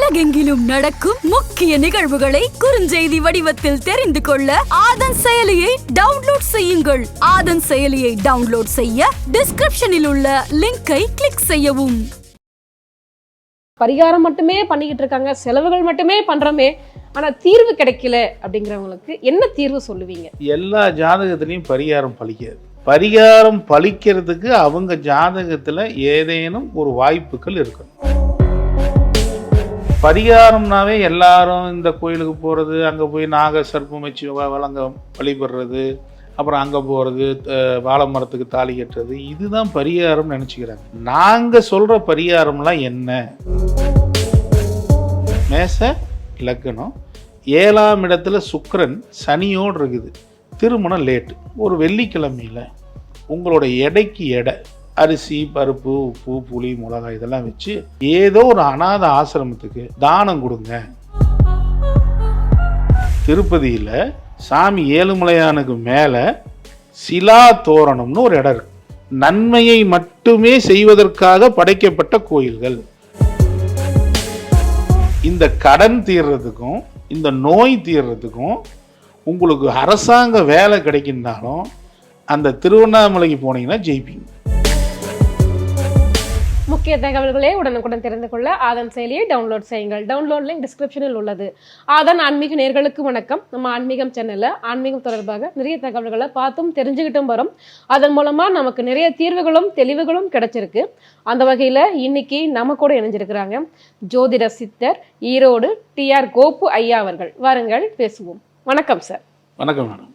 உலகெங்கிலும் நடக்கும் முக்கிய நிகழ்வுகளை குறுஞ்செய்தி வடிவத்தில் தெரிந்து கொள்ள ஆதன் செயலியை டவுன்லோட் செய்யுங்கள். ஆதன் செயலியை டவுன்லோட் செய்ய டிஸ்கிரிப்ஷனில் உள்ள லிங்கை கிளிக் செய்யவும். பரிகாரம் மட்டுமே பண்ணிக்கிட்டு இருக்காங்க, செலவுகள் மட்டுமே பண்றோமே, ஆனா தீர்வு கிடைக்கல அப்படிங்கிறவங்களுக்கு என்ன தீர்வு சொல்லுவீங்க? எல்லா ஜாதகத்திலையும் பரிகாரம் பலிக்காது. பரிகாரம் பலிக்கிறதுக்கு அவங்க ஜாதகத்துல ஏதேனும் ஒரு வாய்ப்புகள் இருக்கணும். பரிகாரம்னாவே எல்லாரும் இந்த கோயிலுக்கு போகிறது, அங்கே போய் நாக சர்ப்பம் வச்சு வழங்க வழிபடுறது, அப்புறம் அங்கே போகிறது, வாழை மரத்துக்கு தாலி கட்டுறது, இதுதான் பரிகாரம்னு நினச்சிக்கிறாங்க. நாங்கள் சொல்கிற பரிகாரம்லாம் என்ன? மேச லக்னம், 7ஆம் இடத்துல சுக்கிரன் சனியோடு இருக்குது, திருமணம் லேட்டு. ஒரு வெள்ளிக்கிழமையில் உங்களோட எடைக்கு எடை அரிசி, பருப்பு, உப்பு, புளி, மிளகாய் இதெல்லாம் வச்சு ஏதோ ஒரு அநாத ஆசிரமத்துக்கு தானம் கொடுங்க. திருப்பதியில் சாமி ஏழுமலையானுக்கு மேலே சிலா தோரணம்னு ஒரு இடம் இருக்கு. நன்மையை மட்டுமே செய்வதற்காக படைக்கப்பட்ட கோயில்கள். இந்த கடன் தீர்றதுக்கும் இந்த நோய் தீர்றதுக்கும் உங்களுக்கு அரசாங்க வேலை கிடைக்கின்றாலும் அந்த திருவண்ணாமலைக்கு போனீங்கன்னா ஜெயிப்பீங்க. முக்கிய தகவல்களே உடனுக்குடன் தெரிந்து கொள்ள ஆதன் செயலியை டவுன்லோட் செய்யுங்கள். டவுன்லோட் லிங்க் டிஸ்கிரிப்ஷனில் உள்ளது. ஆதன் ஆன்மீக நேயர்களுக்கு வணக்கம். நம்ம ஆன்மீகம் சேனல்ல ஆன்மீகம் தொடர்பாக நிறைய தகவல்களை பார்த்தும் தெரிஞ்சுக்கிட்டும் வரும். அதன் மூலமா நமக்கு நிறைய தீர்வுகளும் தெளிவுகளும் கிடைச்சிருக்கு. அந்த வகையில இன்னைக்கு நம்ம கூட இணைஞ்சிருக்கிறாங்க ஜோதிட சித்தர் ஈரோடு TR கோப்பு ஐயா அவர்கள். வாருங்கள் பேசுவோம். வணக்கம் சார். வணக்கம் மேடம்.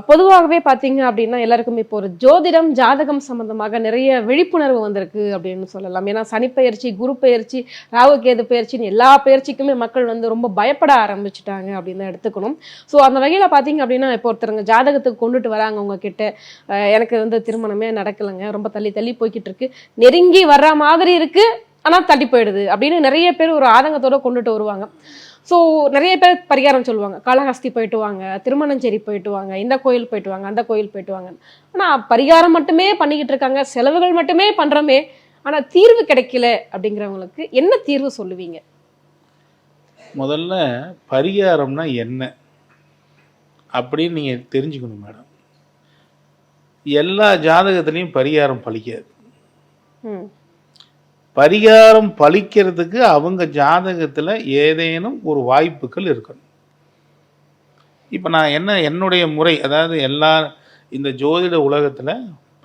பொதுவாகவே பார்த்தீங்க அப்படின்னா எல்லாருக்கும் இப்போ ஒரு ஜோதிடம் ஜாதகம் சம்பந்தமாக நிறைய விழிப்புணர்வு வந்திருக்கு அப்படின்னு சொல்லலாம். ஏன்னா சனிப்பெயர்ச்சி, குரு பெயர்ச்சி, ராகு கேது பெயர்ச்சின்னு எல்லா பெயர்ச்சிக்குமே மக்கள் ரொம்ப பயப்பட ஆரம்பிச்சுட்டாங்க அப்படின்னு தான் எடுத்துக்கணும். ஸோ அந்த வகையில் பார்த்தீங்க அப்படின்னா இப்போ ஒருத்தருங்க ஜாதகத்துக்கு கொண்டுட்டு வராங்க உங்ககிட்ட, எனக்கு திருமணமே நடக்கலைங்க, ரொம்ப தள்ளி தள்ளி போய்கிட்டு இருக்கு, நெருங்கி வர்ற மாதிரி இருக்கு ஆனால் தள்ளி போயிடுது அப்படின்னு நிறைய பேர் ஒரு ஆதங்கத்தோட கொண்டுட்டு வருவாங்க. ஸோ நிறைய பேர் பரிகாரம் சொல்லுவாங்க, காளஹஸ்தி போயிட்டு வாங்க, திருமணஞ்சேரி போயிட்டு வாங்க, இந்த கோயில் போயிட்டு வாங்க, அந்த கோயில் போயிட்டு வாங்க. ஆனால் பரிகாரம் மட்டுமே பண்ணிக்கிட்டு இருக்காங்க, செலவுகள் மட்டுமே பண்ணுறோமே, ஆனால் தீர்வு கிடைக்கல அப்படிங்கிறவங்களுக்கு என்ன தீர்வு சொல்லுவீங்க? முதல்ல பரிகாரம்னா என்ன அப்படின்னு நீங்கள் தெரிஞ்சுக்கணும் மேடம். எல்லா ஜாதகத்திலையும் பரிகாரம் பலிக்காது. பரிகாரம் பலிக்கிறதுக்கு அவங்க ஜாதகத்தில் ஏதேனும் ஒரு வாய்ப்புகள் இருக்கணும். இப்போ நான் என்னுடைய முறை, அதாவது இந்த ஜோதிட உலகத்தில்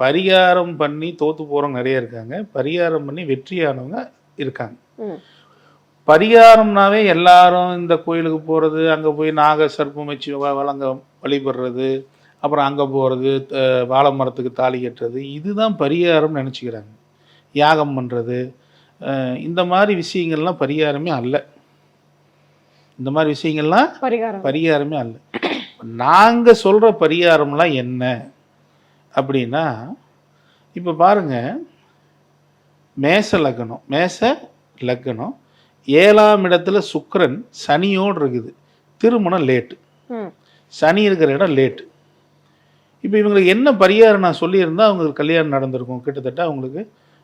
பரிகாரம் பண்ணி தோற்று போகிறவங்க நிறைய இருக்காங்க, பரிகாரம் பண்ணி வெற்றியானவங்க இருக்காங்க. பரிகாரம்னாவே எல்லாரும் இந்த கோயிலுக்கு போகிறது, அங்கே போய் நாக சர்ப்பம் வச்சு வழங்க வழிபடுறது, அப்புறம் அங்கே போகிறது, வாழை மரத்துக்கு தாலி கட்டுறது, இதுதான் பரிகாரம்னு நினச்சிக்கிறாங்க. யாகம் பண்ணுறது, இந்த மாதிரி விஷயங்கள்லாம் பரிகாரமே அல்ல. இந்த மாதிரி விஷயங்கள்லாம் பரிகாரமே அல்ல. நாங்கள் சொல்கிற பரிகாரம்லாம் என்ன அப்படின்னா, இப்போ பாருங்கள், மேச லக்னம் 7ஆம் இடத்துல சுக்கிரன் சனியோடு இருக்குது, திருமணம் லேட்டு. சனி இருக்கிற இடம் லேட்டு. இப்போ இவங்களுக்கு என்ன பரிகாரம் நான் சொல்லியிருந்தால் அவங்களுக்கு கல்யாணம் நடந்திருக்கும். கிட்டத்தட்ட அவங்களுக்கு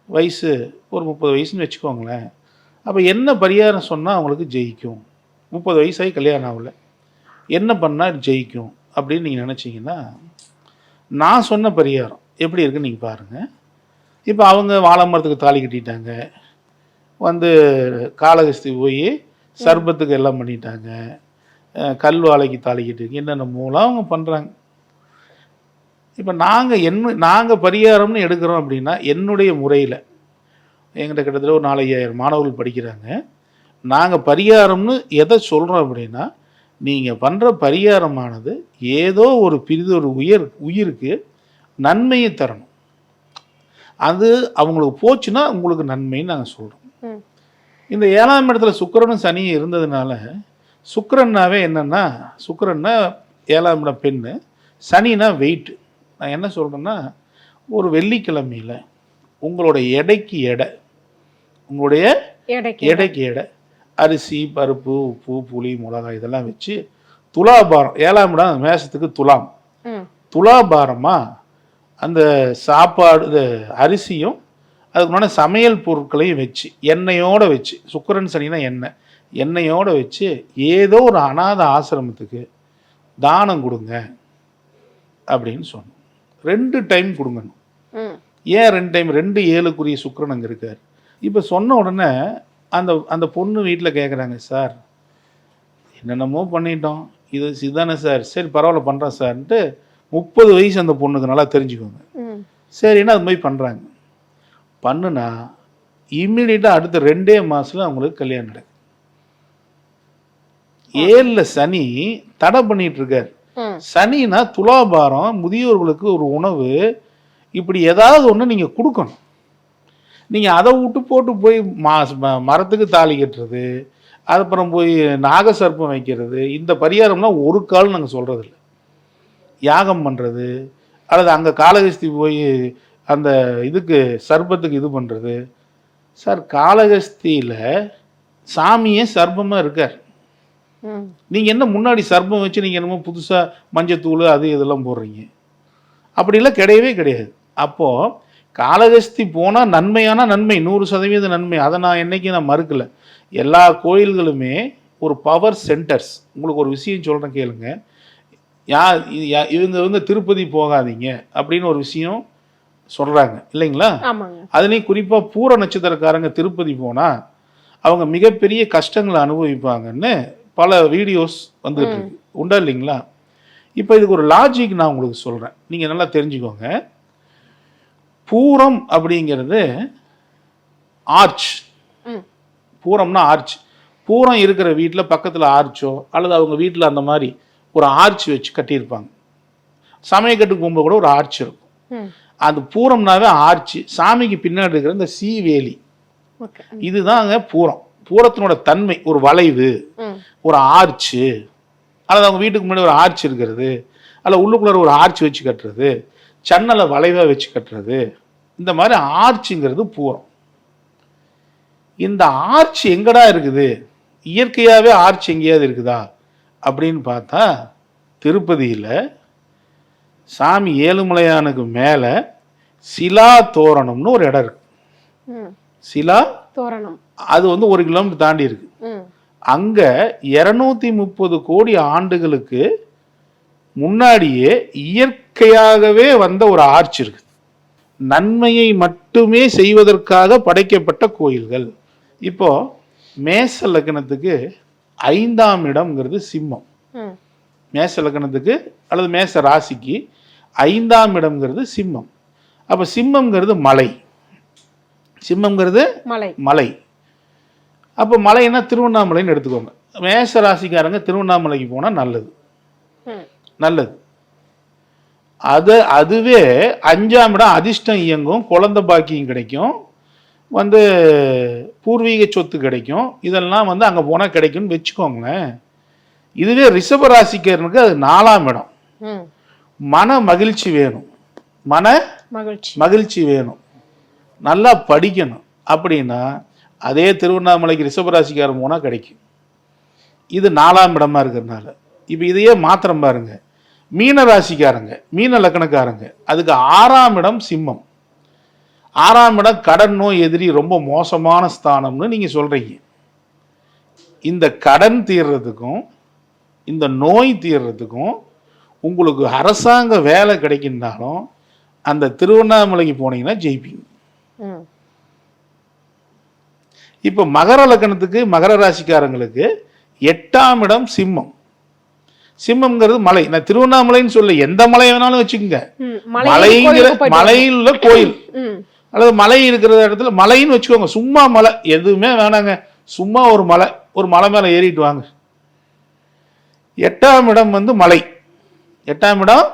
வயசு ஒரு 30 வயசுன்னு வச்சுக்கோங்களேன். அப்போ என்ன பரிகாரம் சொன்னால் அவங்களுக்கு ஜெயிக்கும்? 30 வயசாகி கல்யாணம் ஆகல, என்ன பண்ணால் ஜெயிக்கும் அப்படின்னு நீங்கள் நினச்சிங்கன்னா, நான் சொன்ன பரிகாரம் எப்படி இருக்குன்னு நீங்கள் பாருங்கள். இப்போ அவங்க வாழை மரத்துக்கு தாலி கட்டிட்டாங்க, காளஹஸ்தி போய் சர்பத்துக்கு எல்லாம் பண்ணிட்டாங்க, கல் வாழைக்கு தாலி கட்டிங்க, என்னென்ன மூலம் அவங்க பண்ணுறாங்க. இப்போ நாங்கள் பரிகாரம்னு எடுக்கிறோம் அப்படின்னா, என்னுடைய முறையில் எங்கிட்ட கிட்டத்தட்ட ஒரு 4,000 மாணவர்கள் படிக்கிறாங்க. நாங்கள் பரிகாரம்னு எதை சொல்கிறோம் அப்படின்னா, நீங்கள் பண்ணுற பரிகாரமானது ஏதோ ஒரு ஒரு உயிருக்கு நன்மையை தரணும். அது அவங்களுக்கு போச்சுன்னா உங்களுக்கு நன்மைன்னு நாங்கள் சொல்கிறோம். இந்த 7ஆம் இடத்துல சுக்கிரனும் சனியும் இருந்ததுனால, சுக்கிரன்னாவே என்னென்னா, சுக்கிரன்னா 7ஆம் இடம் பெண்ணு, சனினா வெயிட்டு. நான் என்ன சொல்கிறேன்னா, ஒரு வெள்ளிக்கிழமையில் உங்களோட எடைக்கு எடை அரிசி, பருப்பு, உப்பு, புளி, மிளகாய் இதெல்லாம் வச்சு துலாபாரம், 7ஆம் இடம் மேசத்துக்கு துலாபாரமாக அந்த சாப்பாடு, அரிசியும் அதுக்கு முன்னாடி சமையல் பொருட்களையும் வச்சு எண்ணெயோடு வச்சு, சுக்கிரன் சனினா எண்ணெயோடு வச்சு ஏதோ ஒரு அநாத ஆசிரமத்துக்கு தானம் கொடுங்க அப்படின்னு சொன்னோம். 2 டைம் கொடுங்கணும். ஏன் 2 டைம்? 2/7 சுக்கிரன் அங்கே இருக்கார். இப்போ சொன்ன உடனே அந்த பொண்ணு வீட்டில் கேட்குறாங்க, சார் என்னென்னமோ பண்ணிட்டோம், இதுதானே சார், சரி பரவாயில்ல பண்ணுறேன் சார்ன்ட்டு 30 வயசு அந்த பொண்ணுக்கு நல்லா தெரிஞ்சுக்கோங்க. சரின்னா அது மாதிரி பண்ணுறாங்க. பண்ணுனா இம்மிடியட்டாக அடுத்த 2 மாதத்தில் அவங்களுக்கு கல்யாணம் நடக்குது. 7ல் சனி தடை பண்ணிட்டு இருக்கார். சனினா துலாபாரம், முதியோர்களுக்கு ஒரு உணவு, இப்படி ஏதாவது ஒன்று நீங்கள் கொடுக்கணும். நீங்கள் அதை விட்டு போட்டு போய் மரத்துக்கு தாலி கட்டுறது, அதுக்கப்புறம் போய் நாகசர்ப்பம் வைக்கிறது, இந்த பரிகாரம்லாம் ஒரு காலம் நாங்கள் சொல்கிறதில்ல. யாகம் பண்ணுறது, அல்லது அங்கே காளகஸ்தி போய் அந்த இதுக்கு சர்ப்பத்துக்கு இது பண்ணுறது. சார் காளகஸ்தியில் சாமியே சர்ப்பமாக இருக்கார். நீங்கள் என்ன முன்னாடி சர்ப்பம் வச்சு நீங்கள் என்னமோ புதுசாக மஞ்சத்தூள் அது இதெல்லாம் போடுறீங்க? அப்படிலாம் கிடையவே கிடையாது. அப்போது காளகஸ்தி போனால் நன்மையான நன்மை, 100% நன்மை. அதை நான் என்றைக்கும் நான் மறுக்கலை. எல்லா கோயில்களுமே ஒரு பவர் சென்டர்ஸ். உங்களுக்கு ஒரு விஷயம் சொல்கிறேன் கேளுங்க. இவங்க திருப்பதி போகாதீங்க அப்படின்னு ஒரு விஷயம் சொல்கிறாங்க இல்லைங்களா? அதுலேயும் குறிப்பாக பூர நட்சத்திரக்காரங்க திருப்பதி போனால் அவங்க மிகப்பெரிய கஷ்டங்களை அனுபவிப்பாங்கன்னு பல வீடியோஸ் வந்துட்டு இருக்கு, உண்டா இல்லைங்களா? இப்போ இதுக்கு ஒரு லாஜிக் நான் உங்களுக்கு சொல்கிறேன், நீங்கள் நல்லா தெரிஞ்சுக்கோங்க. பூரம் அப்படிங்கிறது ஆர்ச். பூரம்னா ஆர்ச். பூரம் இருக்கிற வீட்டில் பக்கத்தில் ஆர்ச்சோ அல்லது அவங்க வீட்டில் அந்த மாதிரி ஒரு ஆர்ச் வச்சு கட்டியிருப்பாங்க. சமயக்கட்டுக்கு போகும்போது கூட ஒரு ஆர்ச் இருக்கும். அது பூரம்னாவே ஆர்ச். சாமிக்கு பின்னாடி இருக்கிற இந்த சீவேலி, இதுதாங்க பூரம். பூரத்தினோட தன்மை ஒரு வளைவு, ஒரு ஆர்ச்சு, அல்லது அவங்க வீட்டுக்கு முன்னாடி ஒரு ஆர்ச் இருக்கிறது, அல்ல உள்ளுக்குள்ள ஒரு ஆர்ச் வச்சு கட்டுறது, சன்னலை வளைவாக வச்சு கட்டுறது, இந்த மாதிரி ஆர்ச்சுங்கிறது பூரம். இந்த ஆர்ச் எங்கடா இருக்குது? இயற்கையாகவே ஆர்ச் எங்கேயாவது இருக்குதா அப்படின்னு பார்த்தா திருப்பதியில் சாமி ஏழுமலையானுக்கு மேலே சிலா தோரணம்னு ஒரு இடம் இருக்கு. சிலா தோரணம் அது 1 கிலோமீட்டர் தாண்டி இருக்கு. அங்க 230 கோடி ஆண்டுகளுக்கு முன்னாடியே இயற்கையாகவே வந்த ஒரு ஆர்ச் இருக்கு. நன்மையை மட்டுமே செய்வதற்காக படைக்கப்பட்ட கோயில்கள். இப்போ மேச லக்னத்துக்கு 5ஆம் இடம்ங்கிறது சிம்மம். மேச லக்னத்துக்கு அல்லது மேச ராசிக்கு 5ஆம் இடம்ங்கிறது சிம்மம். அப்போ சிம்மம்ங்கிறது மலை. சிம்மம்ங்கிறது மலை. அப்போ மலைன்னா திருவண்ணாமலைன்னு எடுத்துக்கோங்க. மேச ராசிக்காரங்க திருவண்ணாமலைக்கு போனால் நல்லது. அதுவே 5ஆம் இடம் அதிர்ஷ்டம் இயங்கும், குழந்தை பாக்கியம் கிடைக்கும், பூர்வீக சொத்து கிடைக்கும், இதெல்லாம் அங்கே போனால் கிடைக்கும்னு வச்சுக்கோங்களேன். இதுவே ரிஷப ராசிக்காரனுக்கு அது 4ஆம் இடம். மன மகிழ்ச்சி வேணும், மகிழ்ச்சி வேணும், நல்லா படிக்கணும் அப்படின்னா அதே திருவண்ணாமலைக்கு ரிஷபராசிக்காரன் போனால் கிடைக்கும். இது 4ஆம் இடமா இருக்கிறதுனால. இப்போ இதையே மாத்திரம் பாருங்க, மீன ராசிக்காரங்க, மீன லக்கணக்காரங்க, அதுக்கு 6ஆம் இடம் சிம்மம். 6ஆம் இடம் கடன் நோய் எதிரி, ரொம்ப மோசமான ஸ்தானம்னு நீங்கள் சொல்கிறீங்க. இந்த கடன் தீர்றதுக்கும் இந்த நோய் தீர்றதுக்கும் உங்களுக்கு அரசாங்க வேலை கிடைக்கின்றாலும் அந்த திருவண்ணாமலைக்கு போனீங்கன்னா ஜெயிப்பீங்க. இப்போ மகர லக்கணத்துக்கு மகர ராசிக்காரங்களுக்கு 8ஆம் இடம் சிம்மம். சிம்மம்ங்கிறது மலை. நான் திருவண்ணாமலைன்னு சொல்ல, எந்த மலை வேணாலும் வச்சுக்கோங்க. மலையில் கோயில் அல்லது மலை இருக்கிற இடத்துல மலைன்னு வச்சுக்கோங்க. சும்மா மலை எதுவுமே வேணாங்க, சும்மா ஒரு மலை மேலே ஏறிட்டு வாங்க. 8ஆம் இடம் மலை. 8ஆம் இடம்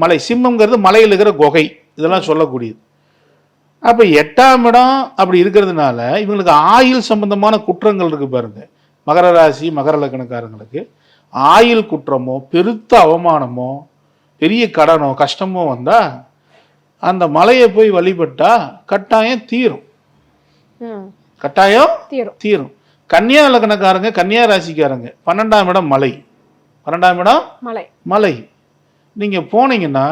மலை. சிம்மம்ங்கிறது மலையில் இருக்கிற குகை, இதெல்லாம் சொல்லக்கூடியது. அப்போ 8ஆம் இடம் அப்படி இருக்கிறதுனால இவங்களுக்கு ஆயுள் சம்பந்தமான குற்றங்கள் இருக்கு பாருங்க. மகர ராசி மகர லக்கணக்காரங்களுக்கு ஆயுள் குற்றமோ பெருத்த அவமானமோ பெரிய கடனோ கஷ்டமோ வந்தால் அந்த மலையை போய் வழிபட்டா கட்டாயம் தீரும். கட்டாயம் தீரும். கன்னியா லக்கணக்காரங்க கன்னியா ராசிக்காரங்க 12ஆம் இடம் மலை. 12ஆம் இடம் மலை. நீங்கள் போனீங்கன்னா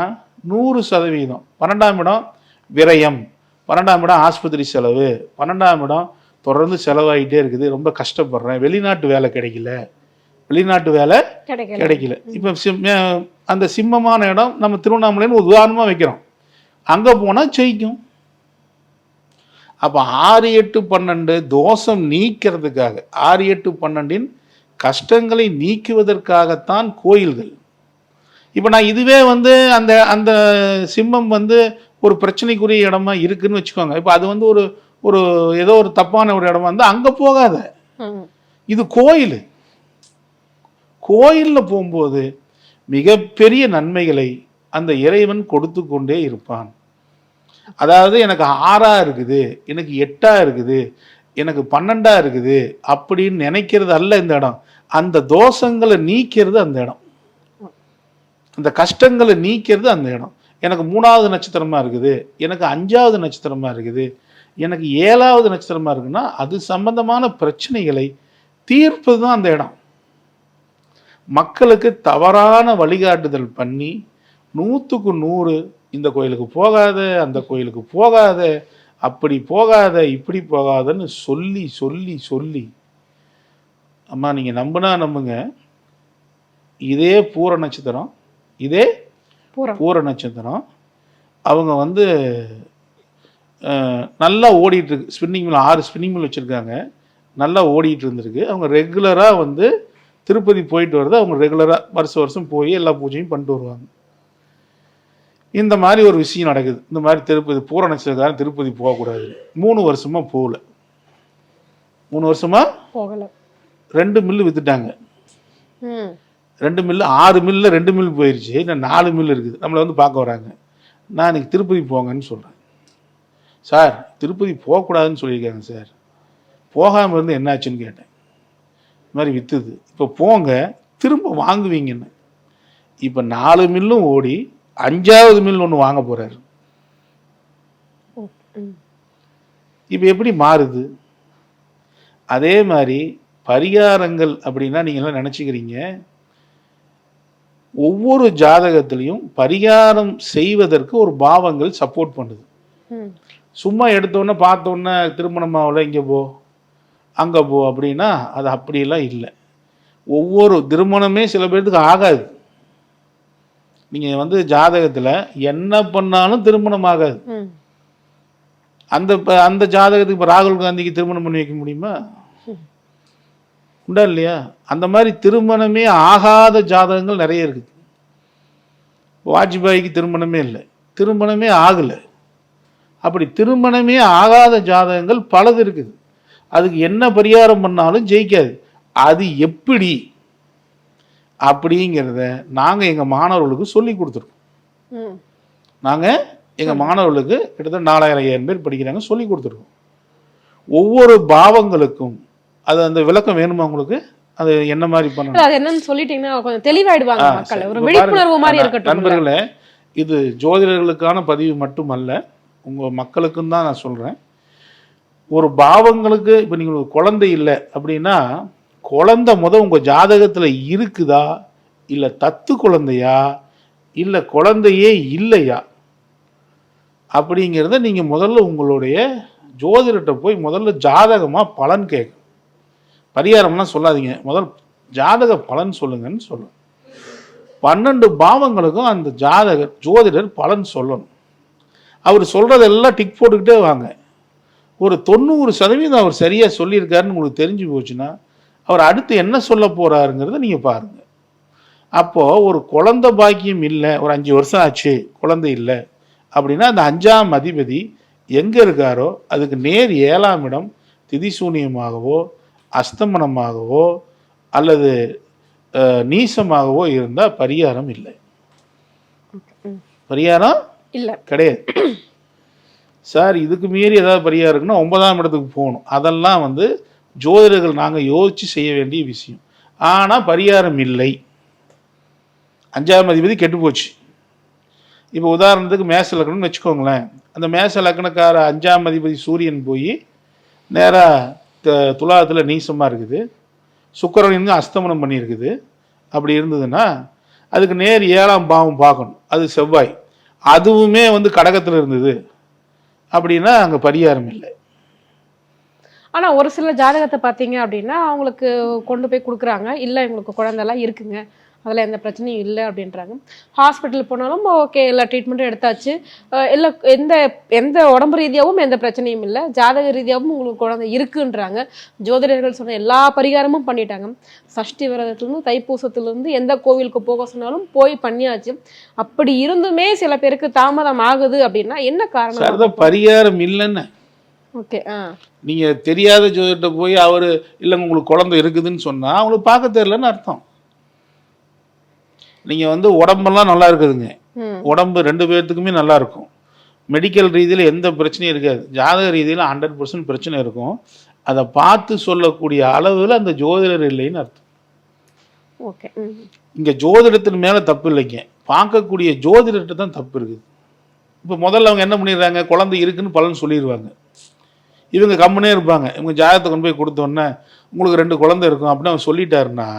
100%. 12ஆம் இடம் விரயம், 12ஆம் இடம் ஆஸ்பத்திரி செலவு, 12ஆம் இடம் தொடர்ந்து செலவாகிட்டே இருக்குது, ரொம்ப கஷ்டப்படுறேன், வெளிநாட்டு வேலை கிடைக்கல, வெளிநாட்டு வேலை கிடைக்கல. இப்போ அந்த சிம்மமான இடம் நம்ம திருவண்ணாமலைன்னு உதாரணமாக வைக்கிறோம், அங்கே போனால் ஜெயிக்கும். அப்போ 6, 8, 12 தோஷம் நீக்கிறதுக்காக, 6, 8, 12 கஷ்டங்களை நீக்குவதற்காகத்தான் கோயில்கள். இப்போ நான் இதுவே வந்து அந்த அந்த சிம்மம் வந்து ஒரு பிரச்சனைக்குரிய இடமா இருக்குன்னு வச்சுக்கோங்க, இப்போ அது வந்து ஒரு ஏதோ ஒரு தப்பான ஒரு இடமா இருந்தால் அங்கே போகாத. இது கோயில், கோயிலில் போகும்போது மிகப்பெரிய நன்மைகளை அந்த இறைவன் கொடுத்து கொண்டே இருப்பான். அதாவது எனக்கு 6ஆ இருக்குது, எனக்கு 8ஆ இருக்குது, எனக்கு 12ஆ இருக்குது அப்படின்னு நினைக்கிறது அல்ல இந்த இடம். அந்த தோஷங்களை நீக்கிறது அந்த இடம், அந்த கஷ்டங்களை நீக்கிறது அந்த இடம். எனக்கு 3வது நட்சத்திரமா இருக்குது, எனக்கு 5வது நட்சத்திரமா இருக்குது, எனக்கு 7வது நட்சத்திரமா இருக்குன்னா அது சம்பந்தமான பிரச்சனைகளை தீர்ப்பது தான் அந்த இடம். மக்களுக்கு தவறான வழிகாட்டுதல் பண்ணி 100க்கு 100 இந்த கோயிலுக்கு போகாத, அந்த கோயிலுக்கு போகாத, அப்படி போகாத, இப்படி போகாதன்னு சொல்லி சொல்லி சொல்லி, அம்மா நீங்கள் நம்புனா நம்புங்க, இதே பூர நட்சத்திரம், இதே பூர நட்சத்திரம் அவங்க வந்து நல்லா ஓடிட்டு இருக்கு, ஸ்பின்னிங் மில் 6 ஸ்பின்னிங் மில் வச்சுருக்காங்க, நல்லா ஓடிட்டு இருந்திருக்கு. அவங்க ரெகுலராக வந்து திருப்பதி போயிட்டு வருது, அவங்க ரெகுலராக வருஷம் போய் எல்லா பூஜையும் பண்ணிட்டு வருவாங்க. இந்த மாதிரி ஒரு விஷயம் நடக்குது, இந்த மாதிரி திருப்பதி பூர நட்சத்திரக்காரன் திருப்பதி போகக்கூடாது, 3 வருஷமாக போகல, 3 வருஷமாக போகல, 2 மில்லு வித்துட்டாங்க, 2 மில்லு, 6 மில்லில் 2 மில் போயிடுச்சு, இன்னும் 4 மில் இருக்குது. நம்மளை வந்து பார்க்க வராங்க, நான் இன்னைக்கு திருப்பதி போங்கன்னு சொல்கிறேன். சார் திருப்பதி போகக்கூடாதுன்னு சொல்லியிருக்காங்க சார், போகாமல் இருந்து என்னாச்சுன்னு கேட்டேன். இது மாதிரி விற்றுது, இப்போ போங்க திரும்ப வாங்குவீங்கன்னு. இப்போ 4 மில்லும் ஓடி 5வது மில் ஒன்று வாங்க போகிறாரு. இப்போ எப்படி மாறுது? அதே மாதிரி பரிகாரங்கள் அப்படின்னா நீங்கள்லாம் நினச்சிக்கிறீங்க, ஒவ்வொரு ஜாதகத்திலையும் பரிகாரம் செய்வதற்கு ஒரு பாவங்கள் சப்போர்ட் பண்ணுது. சும்மா எடுத்தோன்னே பார்த்தோன்னே திருமணமாவில் இங்கே போ அங்கே போ அப்படின்னா அது அப்படியெல்லாம் இல்லை. ஒவ்வொரு திருமணமே சில பேர்த்துக்கு ஆகாது. நீங்கள் வந்து ஜாதகத்தில் என்ன பண்ணாலும் திருமணம் ஆகாது. அந்த ஜாதகத்துக்கு இப்போ ராகுல் காந்திக்கு திருமணம் பண்ணி வைக்க முடியுமா? உண்டா இல்லையா? அந்த மாதிரி திருமணமே ஆகாத ஜாதகங்கள் நிறைய இருக்குது. வாஜ்பாய்க்கு திருமணமே இல்லை, திருமணமே ஆகலை. அப்படி திருமணமே ஆகாத ஜாதகங்கள் பலது இருக்குது. அதுக்கு என்ன பரிகாரம் பண்ணாலும் ஜெயிக்காது. அது எப்படி அப்படிங்கிறத நாங்கள் எங்கள் மாணவர்களுக்கு சொல்லி கொடுத்துருக்கோம். நாங்கள் எங்கள் மாணவர்களுக்கு கிட்டத்தட்ட 4000 பேர் படிக்கிறாங்க, சொல்லி கொடுத்துருக்கோம். ஒவ்வொரு பாவங்களுக்கும் அது அந்த விளக்கம் வேணுமா உங்களுக்கு? அது என்ன மாதிரி பண்ணணும், அது என்னன்னு சொல்லிட்டீங்கன்னா கொஞ்சம் தெளிவாயிடுவாங்க மக்கள், ஒரு விழிப்புணர்வு மாதிரி இருக்கட்டும். நண்பர்களே, இது ஜோதிடர்களுக்கான பதிவு மட்டுமல்ல, உங்கள் மக்களுக்கும் தான் நான் சொல்கிறேன். ஒரு பாவங்களுக்கு இப்போ நீங்கள் ஒரு குழந்தை இல்லை அப்படின்னா, குழந்தை உங்கள் ஜாதகத்தில் இருக்குதா, இல்லை தத்து குழந்தையா, இல்லை குழந்தையே இல்லையா அப்படிங்கிறத நீங்கள் முதல்ல உங்களுடைய ஜோதிடத்தை போய் முதல்ல ஜாதகமாக பலன் கேட்கும். பரிகாரம்லாம் சொல்லாதீங்க, முதல் ஜாதக பலன் சொல்லுங்கன்னு சொல்லணும். 12 பாவங்களுக்கும் அந்த ஜோதிடர் பலன் சொல்லணும். அவர் சொல்கிறதெல்லாம் டிக் போட்டுக்கிட்டே வாங்க. ஒரு 90% அவர் சரியாக சொல்லியிருக்காருன்னு உங்களுக்கு தெரிஞ்சு போச்சுன்னா, அவர் அடுத்து என்ன சொல்ல போகிறாருங்கிறத நீங்கள் பாருங்கள். அப்போது ஒரு குழந்தை பாக்கியம் இல்லை, ஒரு 5 வருஷம் ஆச்சு குழந்தை இல்லை அப்படின்னா, அந்த 5ஆம் அதிபதி எங்கே இருக்காரோ அதுக்கு நேர் 7ஆம் இடம் திதிசூனியமாகவோ அஸ்தமனமாகவோ அல்லது நீசமாகவோ இருந்தால் பரிகாரம் இல்லை, பரிகாரம் இல்லை கிடையாது. சார் இதுக்கு மீறி ஏதாவது பரிகாரம் இருக்குன்னா 9ஆம் இடத்துக்கு போகணும். அதெல்லாம் வந்து ஜோதிடர்கள் நாங்கள் யோசித்து செய்ய வேண்டிய விஷயம். ஆனால் பரிகாரம் இல்லை. 5ஆம் அதிபதி கெட்டு போச்சு. இப்போ உதாரணத்துக்கு மேச லக்னம்னு வச்சுக்கோங்களேன். அந்த மேச லக்னக்கார 5ஆம் அதிபதி சூரியன் போய் நேராக துலாத்தில் நீசமாக இருக்குது, சுக்கிரன் அஸ்தமனம் பண்ணியிருக்குது. அப்படி இருந்ததுன்னா அதுக்கு நேர் 7ஆம் பாவம் பார்க்கணும், அது செவ்வாய். அதுவுமே வந்து கடகத்தில் இருந்தது அப்படின்னா அங்கே பரிகாரம் இல்லை. ஆனா ஒரு சில ஜாதகத்தை பார்த்தீங்க அப்படின்னா அவங்களுக்கு கொண்டு போய் கொடுக்குறாங்க, இல்லை இவங்களுக்கு குழந்தைலாம் இருக்குங்க, அதில் எந்த பிரச்சனையும் இல்லை அப்படின்றாங்க. ஹாஸ்பிட்டல் போனாலும் ஓகே எல்லா ட்ரீட்மெண்ட்டும் எடுத்தாச்சு, இல்லை எந்த எந்த உடம்பு ரீதியாகவும் எந்த பிரச்சனையும் இல்லை, ஜாதக ரீதியாகவும் உங்களுக்கு குழந்தை இருக்குன்றாங்க. ஜோதிடர்கள் சொன்ன எல்லா பரிகாரமும் பண்ணிட்டாங்க. சஷ்டி விரதத்துலேருந்து தைப்பூசத்துலேருந்து எந்த கோவிலுக்கு போக சொன்னாலும் போய் பண்ணியாச்சு. அப்படி இருந்துமே சில பேருக்கு தாமதம் ஆகுது அப்படின்னா என்ன காரணம்? பரிகாரம் இல்லைன்னு. ஓகே, நீங்க தெரியாத ஜோதிட்ட போய் அவரு இல்லைங்க உங்களுக்கு குழந்தை இருக்குதுன்னு சொன்னா அவங்களுக்கு பார்க்க தெரியலன்னு அர்த்தம். நீங்க உடம்பெல்லாம் நல்லா இருக்குதுங்க, உடம்பு 2 பேர்த்துக்குமே நல்லா இருக்கும், மெடிக்கல் ரீதியில் எந்த பிரச்சனையும் இருக்காது, ஜாதக ரீதியில் 100% பிரச்சனை இருக்கும். அதை பார்த்து சொல்லக்கூடிய அளவில் அந்த ஜோதிடர் இல்லைன்னு அர்த்தம். ஓகே, இங்க ஜோதிடத்தின் மேல தப்பு இல்லைங்க, பார்க்கக்கூடிய ஜோதிடர்கிட்ட தான் தப்பு இருக்குது. இப்போ முதல்ல அவங்க என்ன பண்ணிடுறாங்க, குழந்தை இருக்குன்னு பலன் சொல்லிடுவாங்க. இவங்க கம்முனே இருப்பாங்க. இவங்க ஜாதகத்தை கொண்டு போய் கொடுத்தோன்னே உங்களுக்கு 2 குழந்தை இருக்கும் அப்படின்னு அவர் சொல்லிட்டாருன்னா,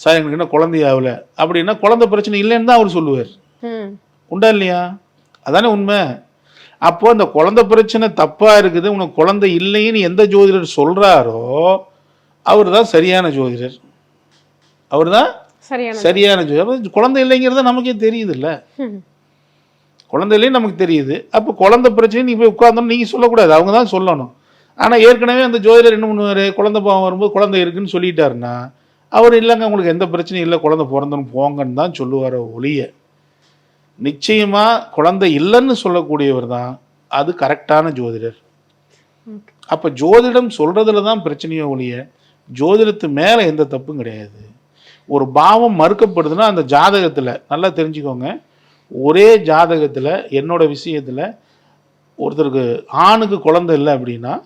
சார் எங்களுக்கு என்ன குழந்தையாகல அப்படின்னா குழந்தை பிரச்சனை இல்லைன்னு தான் அவர் சொல்லுவார். உண்டா இல்லையா? அதானே உண்மை. அப்போ அந்த குழந்தை பிரச்சனை தப்பா இருக்குது, உனக்கு குழந்தை இல்லைன்னு எந்த ஜோதிடர் சொல்றாரோ அவர் தான் சரியான ஜோதிடர். அவர் தான் சரியான ஜோதிடர். குழந்தை இல்லைங்கிறத நமக்கே தெரியுது இல்லை, குழந்தை இல்லைன்னு நமக்கு தெரியுது. அப்போ குழந்தை பிரச்சனை நீ போய் உட்கார்ந்தோன்னு நீங்கள் சொல்லக்கூடாது, அவங்க தான் சொல்லணும். ஆனால் ஏற்கனவே அந்த ஜோதிடர் என்ன பண்ணுவார், குழந்தை பாவம் வரும்போது குழந்தை இருக்குன்னு சொல்லிட்டாருன்னா அவர் இல்லைங்க உங்களுக்கு எந்த பிரச்சனையும் இல்லை, குழந்தை பிறந்தோன்னு போங்கன்னு தான் சொல்லுவார் ஒழிய, நிச்சயமாக குழந்தை இல்லைன்னு சொல்லக்கூடியவர் தான் அது கரெக்டான ஜோதிடர். அப்போ ஜோதிடம் சொல்கிறதுல தான் பிரச்சனையோ ஒழிய ஜோதிடத்து மேலே எந்த தப்பும் கிடையாது. ஒரு பாவம் மறுக்கப்படுதுன்னா அந்த ஜாதகத்தில் நல்லா தெரிஞ்சுக்கோங்க, ஒரே ஜாதகத்தில் என்னோட விஷயத்தில் ஒருத்தருக்கு ஆணுக்கு குழந்தை இல்லை அப்படின்னா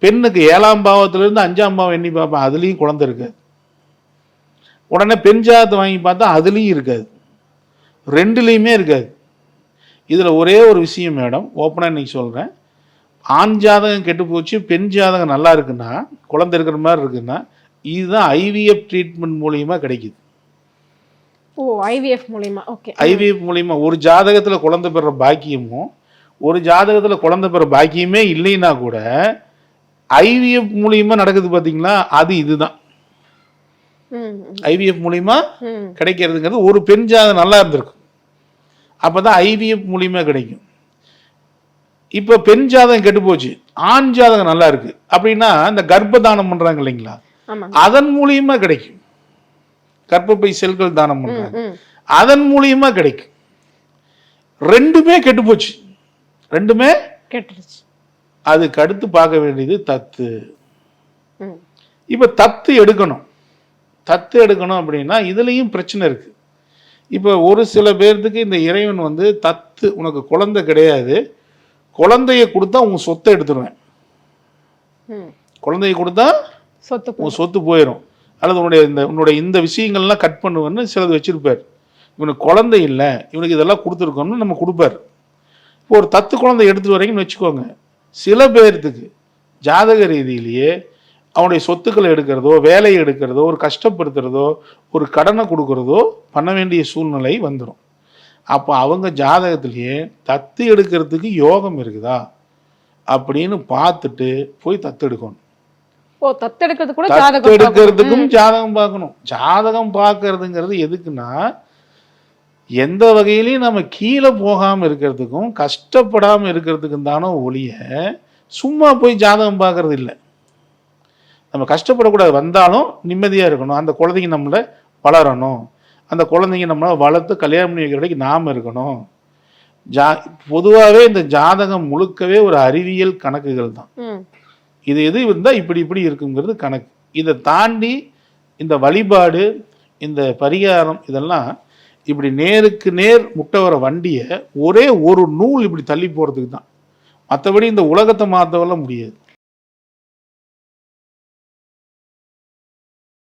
பெண்ணுக்கு 7ஆம் பாவத்திலேருந்து 5ஆம் பாவம் எண்ணி பார்ப்பேன், அதுலேயும் குழந்தை இருக்காது. உடனே பெண் ஜாதகத்தை வாங்கி பார்த்தா அதுலேயும் இருக்காது, 2லேயுமே இருக்காது. இதில் ஒரே ஒரு விஷயம் மேடம், ஓப்பனாக இன்னைக்கு சொல்கிறேன், ஆண் ஜாதகம் கெட்டு போச்சு பெண் ஜாதகம் நல்லா இருக்குன்னா குழந்தை இருக்கிற மாதிரி இருக்குன்னா இதுதான் ஐவிஎஃப் ட்ரீட்மெண்ட் மூலியமா கிடைக்குது. ஐவிஎஃப் மூலியமா. ஓகே, ஐவிஎஃப் மூலியமா ஒரு ஜாதகத்தில் குழந்தை பெற பாக்கியமும் ஒரு ஜாதகத்தில் குழந்தை பெற பாக்கியமே இல்லைன்னா கூட ஐவிஎஃப் மூலியமா நடக்குது பார்த்தீங்களா, அது இதுதான். ஐவிஎஃப் மூலியமா கிடைக்கிறதுங்கிறது ஒரு பெண் ஜாதகம் நல்லா இருந்திருக்கும், அப்பதான் ஐவிஎஃப் மூலியமா கிடைக்கும். இப்போ பெண் ஜாதகம் கெட்டு போச்சு ஆண் ஜாதகம் நல்லா இருக்கு அப்படின்னா இந்த கர்ப்பதானம் பண்றாங்க இல்லைங்களா, அதன் மூலியமா கிடைக்கும். கர்ப்பப்பை செல்கள் தானம் பண்றாங்க, அதன் மூலியமா கிடைக்கும். 2மே கெட்டு போச்சு, 2மே கெட்டுருச்சு. அதுக்கு அடுத்து பார்க்க வேண்டியது தத்து. இப்ப தத்து எடுக்கணும், தத்து எடுக்கணும் அப்படின்னா இதுலயும் பிரச்சனை இருக்கு. இப்ப ஒரு சில பேர்த்துக்கு இந்த இறைவன் தத்து உனக்கு குழந்தை கிடையாது, குழந்தைய கொடுத்தா உங்க சொத்தை எடுத்துருவேன், குழந்தைய கொடுத்தா உன் சொத்து போயிடும், அல்லது உன்னுடைய இந்த விஷயங்கள்லாம் கட் பண்ணுவேன்னு சிலது வச்சிருப்பார். இவனுக்கு குழந்தை இல்லை இவனுக்கு இதெல்லாம் கொடுத்துருக்கோம்னு நம்ம கொடுப்பார். இப்போ ஒரு தத்து குழந்தை எடுத்துட்டு வரீங்கன்னு வச்சுக்கோங்க, சில பேர்த்துக்கு ஜாதக ரீதியிலேயே அவனுடைய சொத்துக்களை எடுக்கிறதோ வேலையை எடுக்கிறதோ ஒரு கஷ்டப்படுத்துறதோ ஒரு கடனை கொடுக்கறதோ பண்ண வேண்டிய சூழ்நிலை வந்துடும். அப்போ அவங்க ஜாதகத்திலேயே தத்து எடுக்கிறதுக்கு யோகம் இருக்குதா அப்படின்னு பார்த்துட்டு போய் தத்து எடுக்கணும். தத்து எடுக்கிறதுக்கும் ஜாதகம் பார்க்கணும். ஜாதகம் பார்க்கறதுங்கிறது எதுக்குன்னா எந்த வகையிலையும் நம்ம கீழே போகாமல் இருக்கிறதுக்கும் கஷ்டப்படாமல் இருக்கிறதுக்கும் தானோ ஒழிய சும்மா போய் ஜாதகம் பார்க்கறது இல்லை. நம்ம கஷ்டப்படக்கூடாது, வந்தாலும் நிம்மதியாக இருக்கணும், அந்த குழந்தைங்க நம்மளை வளரணும், அந்த குழந்தைங்க நம்மளை வளர்த்து கல்யாணம் பண்ணி வைக்கிற வரைக்கும் நாம் இருக்கணும். பொதுவாகவே இந்த ஜாதகம் முழுக்கவே ஒரு அறிவியல் கணக்குகள் தான். இது எது இருந்தால் இப்படி இப்படி இருக்குங்கிறது கணக்கு. இதை தாண்டி இந்த வழிபாடு இந்த பரிகாரம் இதெல்லாம் இப்படி நேருக்கு நேர் முட்டை வர வண்டியை ஒரே ஒரு நூல் இப்படி தள்ளி போகிறதுக்கு தான், மற்றபடி இந்த உலகத்தை மாற்றவெல்லாம் முடியாது.